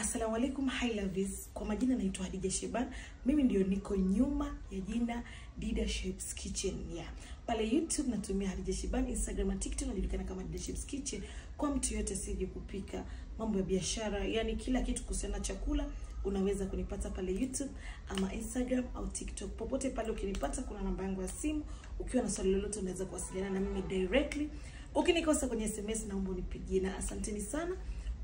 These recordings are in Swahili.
Assalamu alaikum, hi lovies. Kwa majina naitwa Hadija Sheban. Mimi ndio niko nyuma ya jina Dida Shapes Kitchen. Pale YouTube natumia Hadija Sheban, Instagram na TikTok najulikana kama Dida Shapes Kitchen. Kwa mtu yote asije kupika, mambo ya biashara, yani kila kitu kuhusiana na chakula, unaweza kunipata pale YouTube ama Instagram au TikTok. Popote pale ukinipata kuna namba yangu ya simu. Ukiwa na swali lolote unaweza kuwasiliana na mimi directly. Ukinikosa kwenye SMS naomba unipigie. Na asanteni sana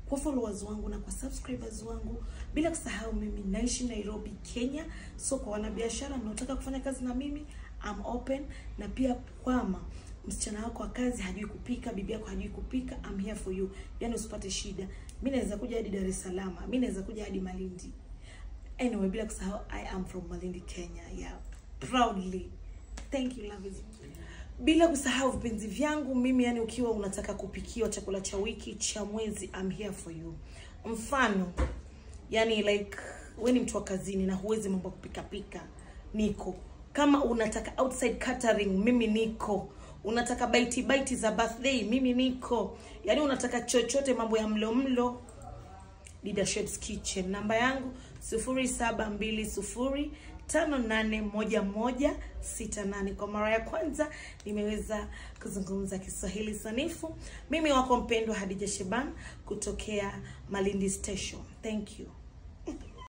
kwa followers wangu na kwa subscribers wangu. Bila kusahau mimi naishi Nairobi, Kenya. So kwa wanabiashara mnaotaka kufanya kazi na mimi, I'm open. Na pia kwama msichana wako wa kazi hajui kupika, bibi yako hajui kupika, I'm here for you. Yani usipate shida. Mimi naweza kuja hadi Dar es Salaam, mimi naweza kuja hadi Malindi. Anyway, bila kusahau I am from Malindi, Kenya. Proudly. Thank you, love you. Bila kusahau vipenzi vyangu, mimi yani ukiwa unataka kupikiwa chakula cha wiki, cha mwezi, I'm here for you. Mfano, yani like wewe ni mtu wa kazini na huwezi mambo kupika, niko. Kama unataka outside catering, mimi niko. Unataka bite za birthday, mimi niko. Yani unataka chochote mambo ya mlo, Dida Shapes Kitchen. Namba yangu 0720581168. Kwa mara ya kwanza nimeweza kuzungumza Kiswahili sanifu. Mimi wako mpendwa Hadija Sheban kutokea Malindi Station. Thank you.